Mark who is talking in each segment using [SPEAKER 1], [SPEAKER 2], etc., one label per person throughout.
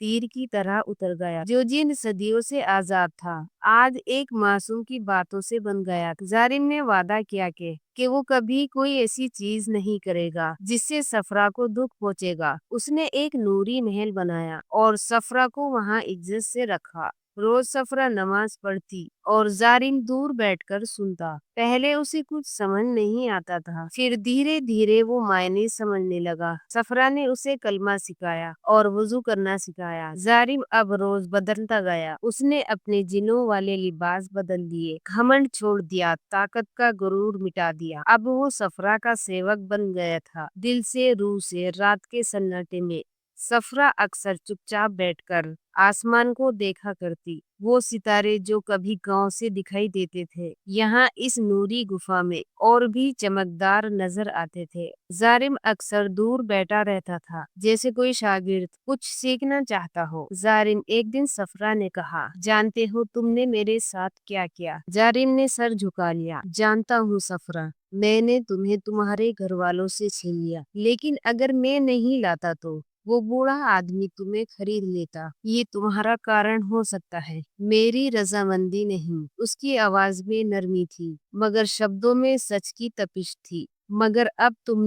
[SPEAKER 1] تیر کی طرح اتر گیا۔ جو جن صدیوں سے آزاد تھا آج ایک معصوم کی باتوں سے بن گیا۔ ظالم نے وعدہ کیا کہ وہ کبھی کوئی ایسی چیز نہیں کرے گا جس سے صفرا کو دکھ پہنچے گا۔ اس نے ایک نوری محل بنایا اور صفرا کو وہاں عزت سے رکھا۔ روز صفرا نماز پڑھتی اور ظالم دور بیٹھ کر سنتا۔ پہلے اسے کچھ سمجھ نہیں آتا تھا، پھر دھیرے دھیرے وہ معنی سمجھنے لگا۔ صفرا نے اسے کلمہ سکھایا اور وضو کرنا سکھایا۔ ظالم اب روز بدلتا گیا۔ اس نے اپنے جنوں والے لباس بدل دیے، گھمنڈ چھوڑ دیا، طاقت کا غرور مٹا دیا۔ اب وہ صفرا کا سیوک بن گیا تھا، دل سے روح سے۔ رات کے سناٹے میں صفرا اکثر چپ چاپ بیٹھ کر آسمان کو دیکھا کرتی۔ وہ ستارے جو کبھی گاؤں سے دکھائی دیتے تھے یہاں اس نوری گفا میں اور بھی چمکدار نظر آتے تھے۔ ظالم اکثر دور بیٹھا رہتا تھا، جیسے کوئی شاگرد کچھ سیکھنا چاہتا ہو۔ ظالم ایک دن صفرا نے کہا، جانتے ہو تم نے میرے ساتھ کیا کیا؟ ظالم نے سر جھکا لیا۔ جانتا ہوں صفرا، میں نے تمہیں تمہارے گھر والوں سے چھین لیا، لیکن اگر میں نہیں لاتا تو وہ بوڑھا آدمی تمہیں خرید لیتا۔ یہ تمہارا کارن ہو سکتا ہے، میری رضامندی نہیں۔ اس کی آواز میں نرمی تھی مگر شبدوں میں سچ کی تپش تھی۔ مگر تم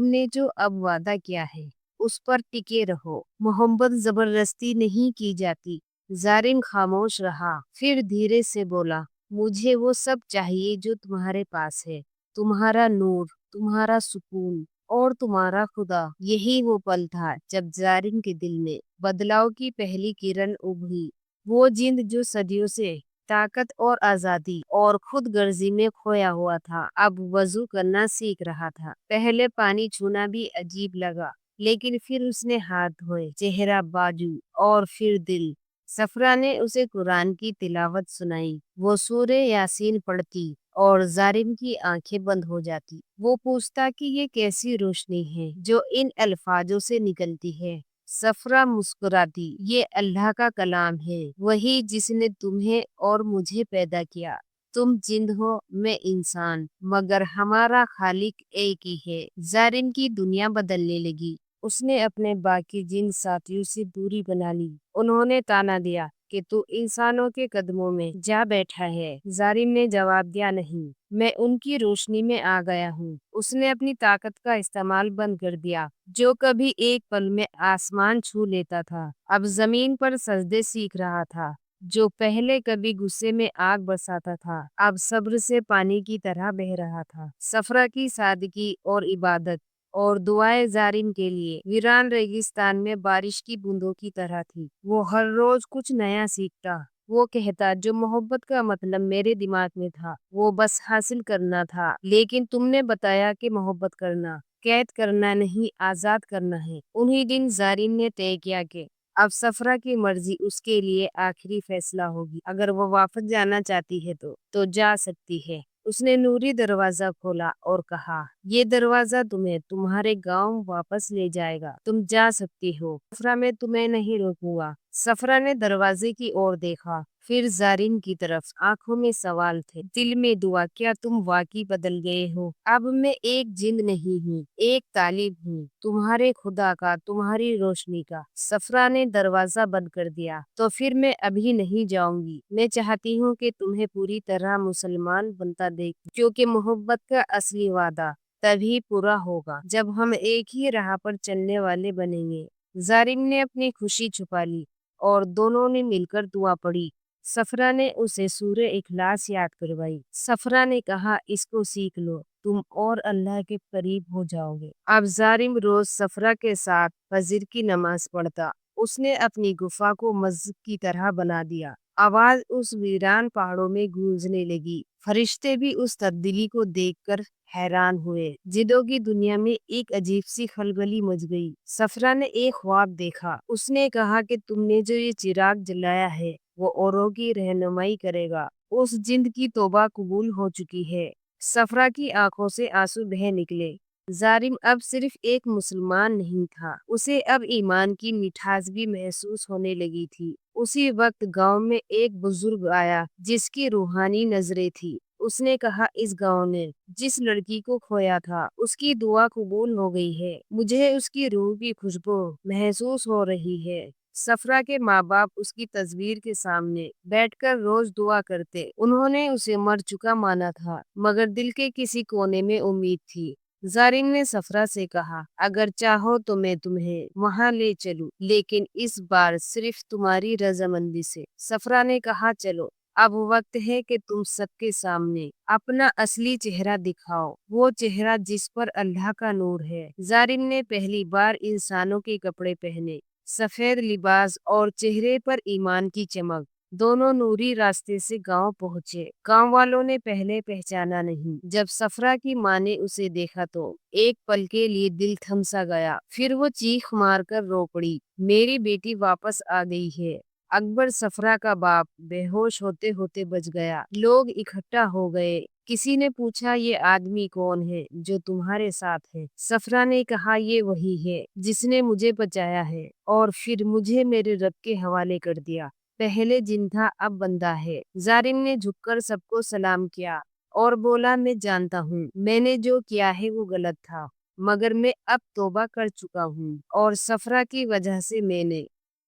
[SPEAKER 1] نے جو اب وعدہ کیا ہے اس پر ٹکے رہو۔ محبت زبردستی نہیں کی جاتی۔ ظالم خاموش رہا، پھر دھیرے سے بولا، مجھے وہ سب چاہیے جو تمہارے پاس ہے، تمہارا نور، تمہارا سکون اور تمہارا خدا۔ یہی وہ پل تھا جب ظالم کے دل میں بدلاؤ کی پہلی کرن ابھری۔ وہ جند جو صدیوں سے طاقت اور آزادی اور خود غرضی میں کھویا ہوا تھا اب وضو کرنا سیکھ رہا تھا۔ پہلے پانی چھونا بھی عجیب لگا، لیکن پھر اس نے ہاتھ دھوئے، چہرہ، بازو اور پھر دل۔ صفرا نے اسے قرآن کی تلاوت سنائی۔ وہ سورہ یاسین پڑھتی اور ظالم کی آنکھیں بند ہو جاتی۔ وہ پوچھتا کہ یہ کیسی روشنی ہے جو ان الفاظوں سے نکلتی ہے۔ صفرا مسکراتی، یہ اللہ کا کلام ہے، وہی جس نے تمہیں اور مجھے پیدا کیا۔ تم جن ہو، میں انسان، مگر ہمارا خالق ایک ہی ہے۔ ظالم کی دنیا بدلنے لگی۔ اس نے اپنے باقی جن ساتھیوں سے دوری بنا لی۔ انہوں نے تانا دیا کہ تو انسانوں کے قدموں میں جا بیٹھا ہے۔ ظالم نے جواب دیا، نہیں، میں ان کی روشنی میں آ گیا ہوں۔ اس نے اپنی طاقت کا استعمال بند کر دیا۔ جو کبھی ایک پل میں آسمان چھو لیتا تھا اب زمین پر سجدے سیکھ رہا تھا۔ جو پہلے کبھی غصے میں آگ برساتا تھا اب صبر سے پانی کی طرح بہہ رہا تھا۔ صفرا کی سادگی اور عبادت اور دعائیں ظالم کے لیے ویران ریگستان میں بارش کی بوندوں کی طرح تھی۔ وہ ہر روز کچھ نیا سیکھتا۔ وہ کہتا، جو محبت کا مطلب میرے دماغ میں تھا وہ بس حاصل کرنا تھا، لیکن تم نے بتایا کہ محبت کرنا قید کرنا نہیں، آزاد کرنا ہے۔ انہی دن ظالم نے طے کیا کہ اب صفرا کی مرضی اس کے لیے آخری فیصلہ ہوگی۔ اگر وہ واپس جانا چاہتی ہے تو جا سکتی ہے۔ اس نے نوری دروازہ کھولا اور کہا، یہ دروازہ تمہیں تمہارے گاؤں واپس لے جائے گا، تم جا سکتی ہو۔ صفرا، میں تمہیں نہیں روکوں گا۔ صفرا نے دروازے کی اور دیکھا، پھر ظالم کی طرف۔ آنکھوں میں سوال تھے، دل میں دعا، کیا تم واقعی بدل گئے ہو؟ اب میں ایک جن نہیں ہوں، ایک طالب ہوں، تمہارے خدا کا، تمہاری روشنی کا۔ صفرا نے دروازہ بند کر دیا، تو پھر میں ابھی نہیں جاؤں گی۔ میں چاہتی ہوں کہ تمہیں پوری طرح مسلمان بنتا دیکھوں، کیونکہ محبت کا اصلی وعدہ تبھی پورا ہوگا جب ہم ایک ہی راہ پر چلنے والے بنیں گے۔ ظالم نے اپنی خوشی چھپا لی اور دونوں نے مل کر دعا پڑھی۔ صفرا نے اسے سورہ اخلاص یاد کروائی۔ صفرا نے کہا، اس کو سیکھ لو، تم اور اللہ کے قریب ہو جاؤ گے۔ اب ظالم روز صفرا کے ساتھ فجر کی نماز پڑھتا۔ اس نے اپنی گفا کو مسجد کی طرح بنا دیا۔ آواز اس ویران پہاڑوں میں گونجنے لگی۔ فرشتے بھی اس تبدیلی کو دیکھ کر حیران ہوئے۔ جدوں کی دنیا میں ایک عجیب سی خلبلی مچ گئی۔ صفرا نے ایک خواب دیکھا۔ اس نے کہا کہ تم نے جو یہ چراغ جلایا ہے وہ اوروں کی رہنمائی کرے گا۔ اس جند کی توبہ قبول ہو چکی ہے۔ صفرا کی آنکھوں سے آنسو بہہ نکلے۔ ظالم اب صرف ایک مسلمان نہیں تھا، اسے اب ایمان کی مٹھاس بھی محسوس ہونے لگی تھی۔ اسی وقت گاؤں میں ایک بزرگ آیا جس کی روحانی نظریں تھی۔ اس نے کہا اس گاؤں نے جس لڑکی کو کھویا تھا اس کی دعا قبول ہو گئی ہے، مجھے اس کی روح کی خوشبو محسوس ہو رہی ہے۔ سفرا کے ماں باپ اس کی تصویر کے سامنے بیٹھ کر روز دعا کرتے، انہوں نے اسے مر چکا مانا تھا مگر دل کے کسی کونے میں امید تھی۔ زارین نے سفرا سے کہا اگر چاہو تو میں تمہیں وہاں لے چلوں، لیکن اس بار صرف تمہاری رضامندی سے۔ سفرا نے کہا چلو، اب وقت ہے کہ تم سب کے سامنے اپنا اصلی چہرہ دکھاؤ، وہ چہرہ جس پر اللہ کا نور ہے۔ زارین نے پہلی بار انسانوں کے کپڑے پہنے، سفید لباس اور چہرے پر ایمان کی چمک، دونوں نوری راستے سے گاؤں پہنچے۔ گاؤں والوں نے پہلے پہچانا نہیں۔ جب سفرا کی ماں نے اسے دیکھا تو ایک پل کے لیے دل تھم سا گیا، پھر وہ چیخ مار کر رو پڑی، میری بیٹی واپس آ گئی ہے۔ اکبر سفرا کا باپ بے ہوش ہوتے ہوتے بچ گیا۔ لوگ اکٹھا ہو گئے، کسی نے پوچھا یہ آدمی کون ہے جو تمہارے ساتھ ہے؟ سفرا نے کہا یہ وہی ہے جس نے مجھے بچایا ہے اور پھر مجھے میرے رب کے حوالے کر دیا، پہلے جن تھا اب بندہ ہے۔ زارین نے جھک کر سب کو سلام کیا اور بولا میں جانتا ہوں میں نے جو کیا ہے وہ غلط تھا، مگر میں اب توبہ کر چکا ہوں اور سفرا کی وجہ سے میں نے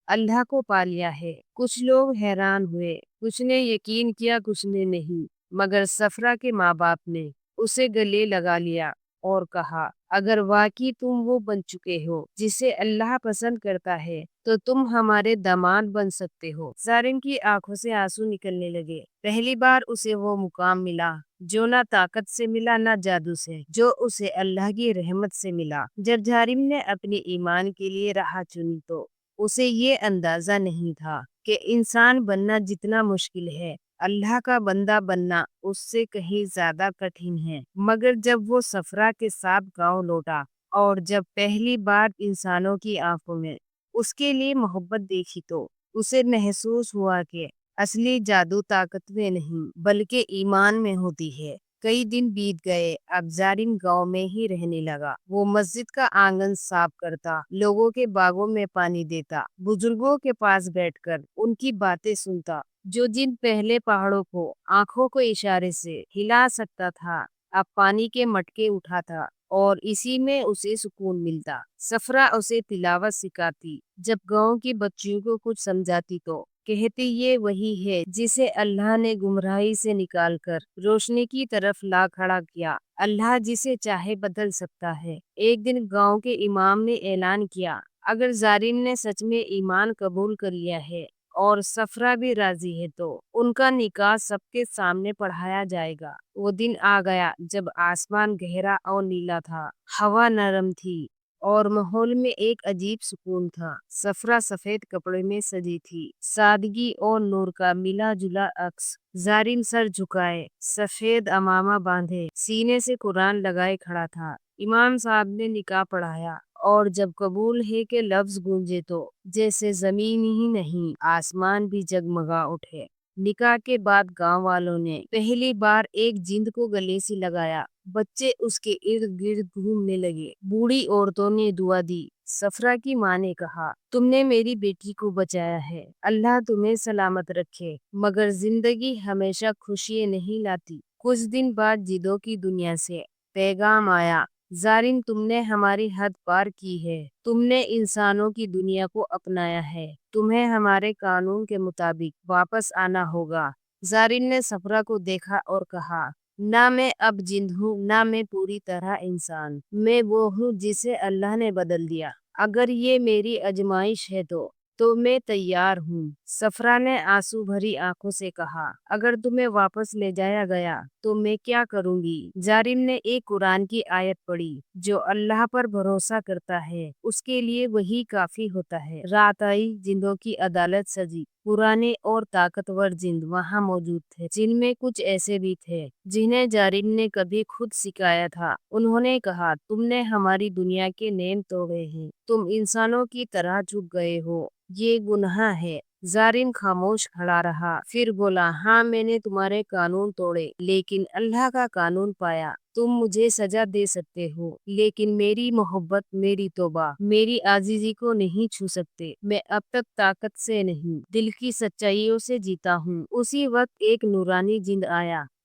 [SPEAKER 1] اللہ کو پا لیا ہے۔ کچھ لوگ حیران ہوئے، کچھ نے یقین کیا کچھ نے نہیں، مگر سفرا کے ماں باپ نے اسے گلے لگا لیا اور کہا اگر واقعی تم وہ بن چکے ہو جسے اللہ پسند کرتا ہے تو تم ہمارے داماد بن سکتے ہو۔ زارین کی آنکھوں سے آنسو نکلنے لگے۔ پہلی بار اسے وہ مقام ملا جو نہ طاقت سے ملا نہ جادو سے، جو اسے اللہ کی رحمت سے ملا۔ جب زارین نے اپنی ایمان کے لیے راہ چنی تو اسے یہ اندازہ نہیں تھا کہ انسان بننا جتنا مشکل ہے، اللہ کا بندہ بننا اس سے کہیں زیادہ کٹھن ہے۔ مگر جب وہ سفرا کے ساتھ گاؤں لوٹا اور جب پہلی بار انسانوں کی آنکھوں میں اس کے لیے محبت دیکھی تو اسے محسوس ہوا کہ اصلی جادو طاقت میں نہیں بلکہ ایمان میں ہوتی ہے۔ کئی دن بیت گئے، اب زارین گاؤں میں ہی رہنے لگا۔ وہ مسجد کا آنگن صاف کرتا، لوگوں کے باغوں میں پانی دیتا، بزرگوں کے پاس بیٹھ کر ان کی باتیں سنتا۔ جو جن پہلے پہاڑوں کو آنکھوں کو اشارے سے ہلا سکتا تھا اب پانی کے مٹکے اٹھاتا اور اسی میں اسے سکون ملتا۔ سفرا اسے تلاوت سکھاتی، جب گاؤں کی بچیوں کو کچھ سمجھاتی تو کہتی یہ وہی ہے جسے اللہ نے گمراہی سے نکال کر روشنی کی طرف لا کھڑا کیا۔ اللہ جسے چاہے بدل سکتا ہے۔ ایک دن گاؤں کے امام نے اعلان کیا اگر زارین نے سچ میں ایمان قبول کر لیا ہے اور سفرا بھی راضی ہے تو ان کا نکاح سب کے سامنے پڑھایا جائے گا۔ وہ دن آ گیا جب آسمان گہرا اور نیلا تھا، ہوا نرم تھی اور ماحول میں ایک عجیب سکون تھا۔ سفرا سفید کپڑے میں سجی تھی، سادگی اور نور کا ملا جلا عکس۔ زارین سر جھکائے، سفید عمامہ باندھے، سینے سے قرآن لگائے کھڑا تھا۔ امام صاحب نے نکاح پڑھایا اور جب قبول ہے کے لفظ گونجے تو جیسے زمین ہی نہیں آسمان بھی جگمگا اٹھے۔ نکاح کے بعد گاؤں والوں نے پہلی بار ایک جند کو گلے سے لگایا، بچے اس کے ارد گرد گھومنے لگے، بوڑھی عورتوں نے دعا دی۔ سفرا کی ماں نے کہا تم نے میری بیٹی کو بچایا ہے، اللہ تمہیں سلامت رکھے، مگر زندگی ہمیشہ خوشی نہیں لاتی۔ کچھ دن بعد جدوں کی دنیا سے پیغام آیا زارین تم نے ہماری حد پار کی ہے، تم نے انسانوں کی دنیا کو اپنایا ہے، تمہیں ہمارے قانون کے مطابق واپس آنا ہوگا۔ زارین نے سفرا کو دیکھا اور کہا نہ میں اب جند ہوں نہ میں پوری طرح انسان، میں وہ ہوں جسے اللہ نے بدل دیا، اگر یہ میری آزمائش ہے تو میں تیار ہوں۔ سفرا نے آنسو بھری آنکھوں سے کہا اگر تمہیں واپس لے جایا گیا تو میں کیا کروں گی؟ زارین نے ایک قرآن کی آیت پڑھی جو اللہ پر بھروسہ کرتا ہے اس کے لیے وہی کافی ہوتا ہے۔ رات آئی، جندوں کی عدالت سجی، پرانے اور طاقتور جند وہاں موجود تھے، جن میں کچھ ایسے بھی تھے جنہیں زارین نے کبھی خود سکھایا تھا۔ انہوں نے کہا تم نے ہماری دنیا کے نیم توڑے ہیں، تم انسانوں کی طرح جھک گئے ہو، یہ گناہ ہے۔ زارین خاموش کھڑا رہا، پھر بولا ہاں میں نے تمہارے قانون توڑے لیکن اللہ کا قانون پایا۔ تم مجھے سزا دے سکتے ہو لیکن میری محبت، میری توبہ، میری عاجزی کو نہیں چھو سکتے۔ میں اب تک طاقت سے نہیں دل کی سچائیوں سے جیتا ہوں۔ اسی وقت ایک نورانی جند آیا،